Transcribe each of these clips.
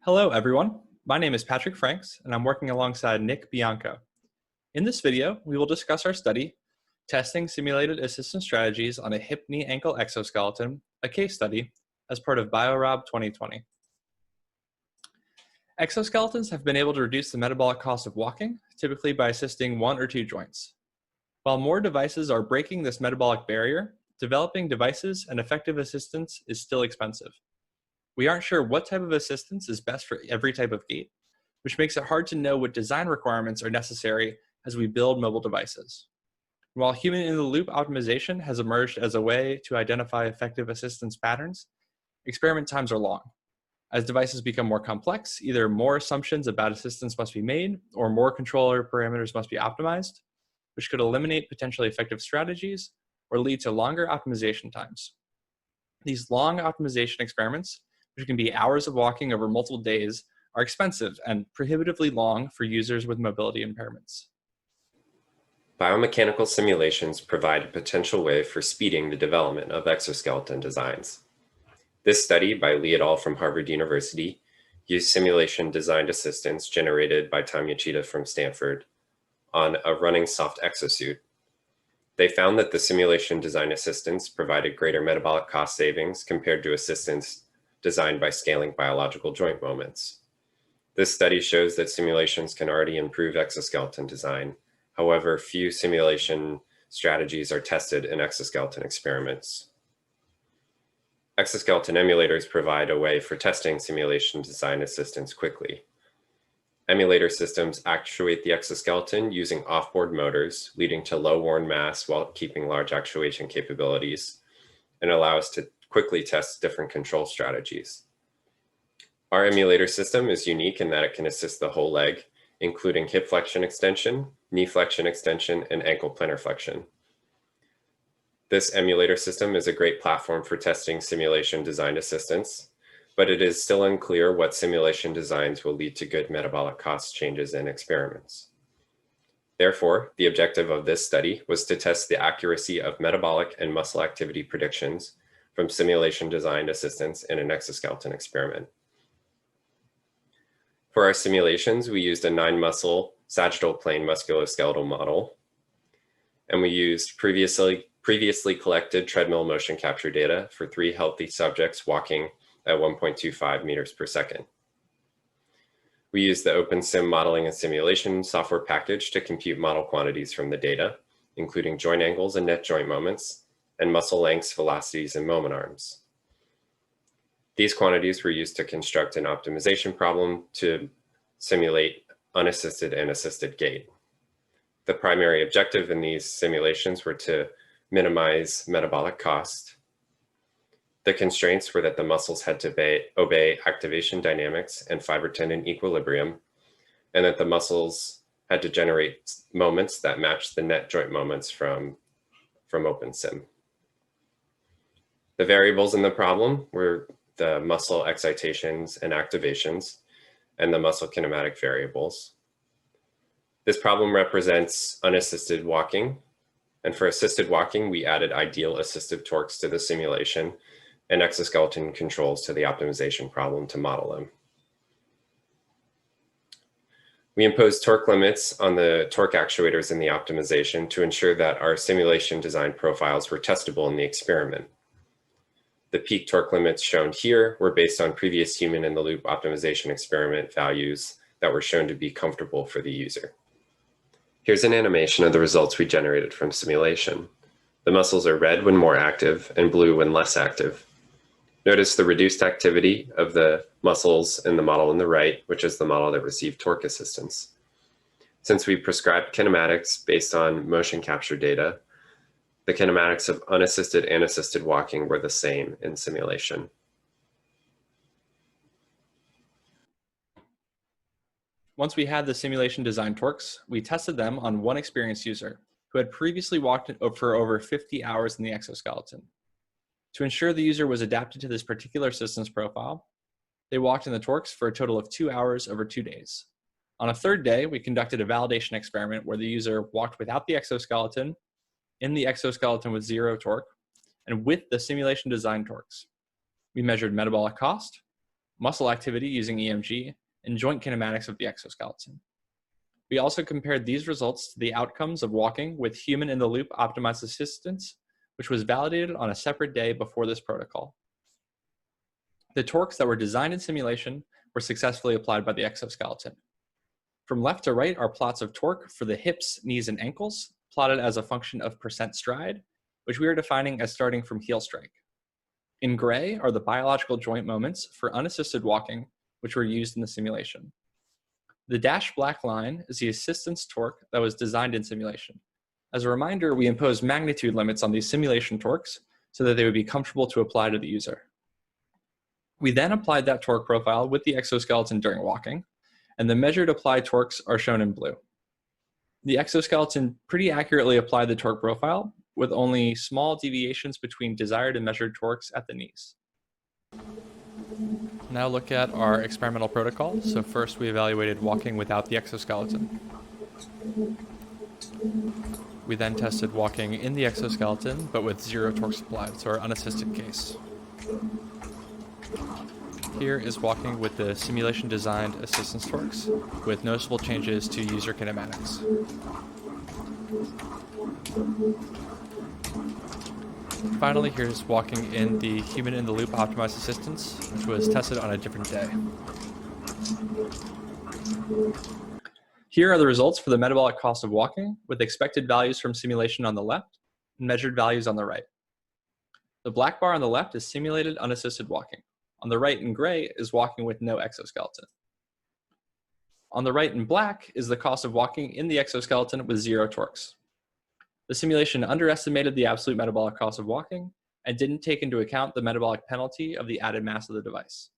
Hello, everyone. My name is Patrick Franks, and I'm working alongside Nick Bianco. In this video, we will discuss our study, Testing Simulated Assistance Strategies on a Hip, Knee, Ankle Exoskeleton, a case study, as part of BioRob 2020. Exoskeletons have been able to reduce the metabolic cost of walking, typically by assisting one or two joints. While more devices are breaking this metabolic barrier, developing devices and effective assistance is still expensive. We aren't sure what type of assistance is best for every type of gait, which makes it hard to know what design requirements are necessary as we build mobile devices. While human-in-the-loop optimization has emerged as a way to identify effective assistance patterns, experiment times are long. As devices become more complex, either more assumptions about assistance must be made or more controller parameters must be optimized, which could eliminate potentially effective strategies or lead to longer optimization times. These long optimization experiments, which can be hours of walking over multiple days, are expensive and prohibitively long for users with mobility impairments. Biomechanical simulations provide a potential way for speeding the development of exoskeleton designs. This study by Lee et al. From Harvard University used simulation designed assistance generated by Tanya Chita from Stanford on a running soft exosuit. They found that the simulation design assistance provided greater metabolic cost savings compared to assistance designed by scaling biological joint moments. This study shows that simulations can already improve exoskeleton design. However, few simulation strategies are tested in exoskeleton experiments. Exoskeleton emulators provide a way for testing simulation design assistance quickly. Emulator systems actuate the exoskeleton using off-board motors, leading to low worn mass while keeping large actuation capabilities, and allow us to quickly test different control strategies. Our emulator system is unique in that it can assist the whole leg, including hip flexion extension, knee flexion extension, and ankle plantar flexion. This emulator system is a great platform for testing simulation design assistance, but it is still unclear what simulation designs will lead to good metabolic cost changes in experiments. Therefore, the objective of this study was to test the accuracy of metabolic and muscle activity predictions from simulation design assistance in an exoskeleton experiment. For our simulations, we used a 9-muscle sagittal plane musculoskeletal model, and we used previously collected treadmill motion capture data for 3 healthy subjects walking at 1.25 meters per second. We used the OpenSim modeling and simulation software package to compute model quantities from the data, including joint angles and net joint moments, and muscle lengths, velocities, and moment arms. These quantities were used to construct an optimization problem to simulate unassisted and assisted gait. The primary objective in these simulations were to minimize metabolic cost. The constraints were that the muscles had to obey activation dynamics and fiber tendon equilibrium, and that the muscles had to generate moments that matched the net joint moments from OpenSim. The variables in the problem were the muscle excitations and activations, and the muscle kinematic variables. This problem represents unassisted walking, and for assisted walking, we added ideal assistive torques to the simulation and exoskeleton controls to the optimization problem to model them. We imposed torque limits on the torque actuators in the optimization to ensure that our simulation design profiles were testable in the experiment. The peak torque limits shown here were based on previous human-in-the-loop optimization experiment values that were shown to be comfortable for the user. Here's an animation of the results we generated from simulation. The muscles are red when more active and blue when less active. Notice the reduced activity of the muscles in the model on the right, which is the model that received torque assistance. Since we prescribed kinematics based on motion capture data, the kinematics of unassisted and assisted walking were the same in simulation. Once we had the simulation design torques, we tested them on one experienced user who had previously walked for over 50 hours in the exoskeleton. To ensure the user was adapted to this particular assistance profile, they walked in the torques for a total of 2 hours over 2 days. On a third day, we conducted a validation experiment where the user walked without the exoskeleton, in the exoskeleton with 0 torque, and with the simulation design torques. We measured metabolic cost, muscle activity using EMG, and joint kinematics of the exoskeleton. We also compared these results to the outcomes of walking with human-in-the-loop optimized assistance, which was validated on a separate day before this protocol. The torques that were designed in simulation were successfully applied by the exoskeleton. From left to right are plots of torque for the hips, knees, and ankles, plotted as a function of percent stride, which we are defining as starting from heel strike. In gray are the biological joint moments for unassisted walking, which were used in the simulation. The dashed black line is the assistance torque that was designed in simulation. As a reminder, we imposed magnitude limits on these simulation torques so that they would be comfortable to apply to the user. We then applied that torque profile with the exoskeleton during walking, and the measured applied torques are shown in blue. The exoskeleton pretty accurately applied the torque profile with only small deviations between desired and measured torques at the knees. Now look at our experimental protocol. So first we evaluated walking without the exoskeleton. We then tested walking in the exoskeleton, but with 0 torques applied, so our unassisted case. Here is walking with the simulation-designed assistance torques, with noticeable changes to user kinematics. Finally, here's walking in the human-in-the-loop optimized assistance, which was tested on a different day. Here are the results for the metabolic cost of walking, with expected values from simulation on the left and measured values on the right. The black bar on the left is simulated unassisted walking. On the right in gray is walking with no exoskeleton. On the right in black is the cost of walking in the exoskeleton with 0 torques. The simulation underestimated the absolute metabolic cost of walking and didn't take into account the metabolic penalty of the added mass of the device.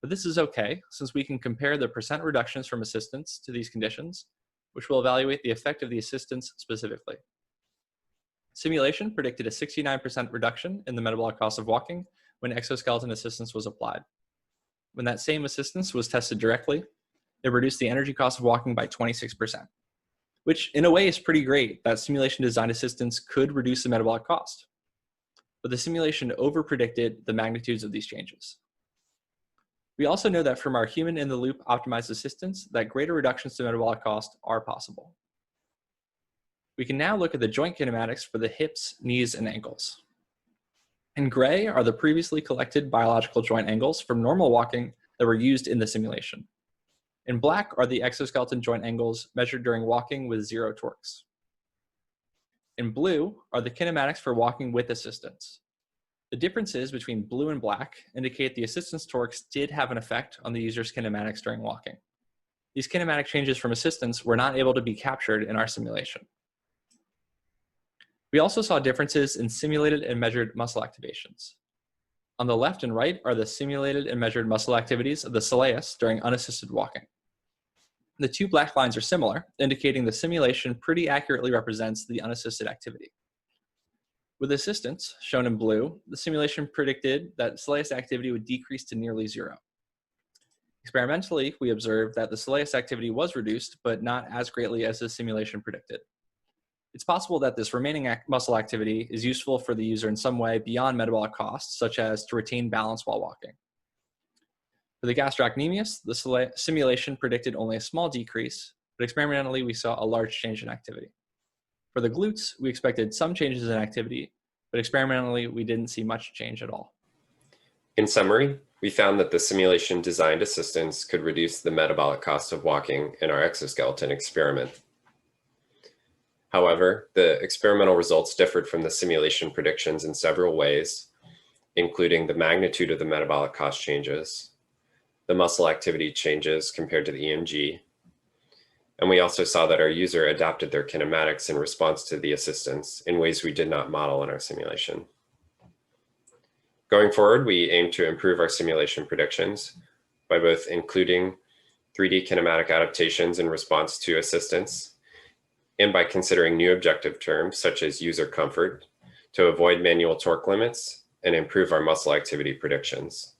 But this is okay, since we can compare the percent reductions from assistance to these conditions, which will evaluate the effect of the assistance specifically. Simulation predicted a 69% reduction in the metabolic cost of walking when exoskeleton assistance was applied. When that same assistance was tested directly, it reduced the energy cost of walking by 26%, which in a way is pretty great that simulation design assistance could reduce the metabolic cost. But the simulation overpredicted the magnitudes of these changes. We also know that from our human-in-the-loop optimized assistance that greater reductions to metabolic cost are possible. We can now look at the joint kinematics for the hips, knees, and ankles. In gray are the previously collected biological joint angles from normal walking that were used in the simulation. In black are the exoskeleton joint angles measured during walking with 0 torques. In blue are the kinematics for walking with assistance. The differences between blue and black indicate the assistance torques did have an effect on the user's kinematics during walking. These kinematic changes from assistance were not able to be captured in our simulation. We also saw differences in simulated and measured muscle activations. On the left and right are the simulated and measured muscle activities of the soleus during unassisted walking. The 2 black lines are similar, indicating the simulation pretty accurately represents the unassisted activity. With assistance, shown in blue, the simulation predicted that soleus activity would decrease to nearly 0. Experimentally, we observed that the soleus activity was reduced, but not as greatly as the simulation predicted. It's possible that this remaining muscle activity is useful for the user in some way beyond metabolic costs, such as to retain balance while walking. For the gastrocnemius, the simulation predicted only a small decrease, but experimentally we saw a large change in activity. For the glutes, we expected some changes in activity, but experimentally we didn't see much change at all. In summary, we found that the simulation designed assistance could reduce the metabolic cost of walking in our exoskeleton experiment. However, the experimental results differed from the simulation predictions in several ways, including the magnitude of the metabolic cost changes, the muscle activity changes compared to the EMG, and we also saw that our user adapted their kinematics in response to the assistance in ways we did not model in our simulation. Going forward, we aim to improve our simulation predictions by both including 3D kinematic adaptations in response to assistance and by considering new objective terms such as user comfort to avoid manual torque limits and improve our muscle activity predictions.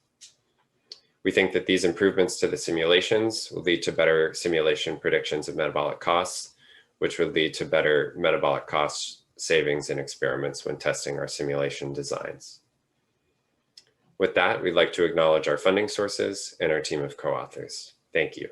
We think that these improvements to the simulations will lead to better simulation predictions of metabolic costs, which would lead to better metabolic cost savings in experiments when testing our simulation designs. With that, we'd like to acknowledge our funding sources and our team of co-authors. Thank you.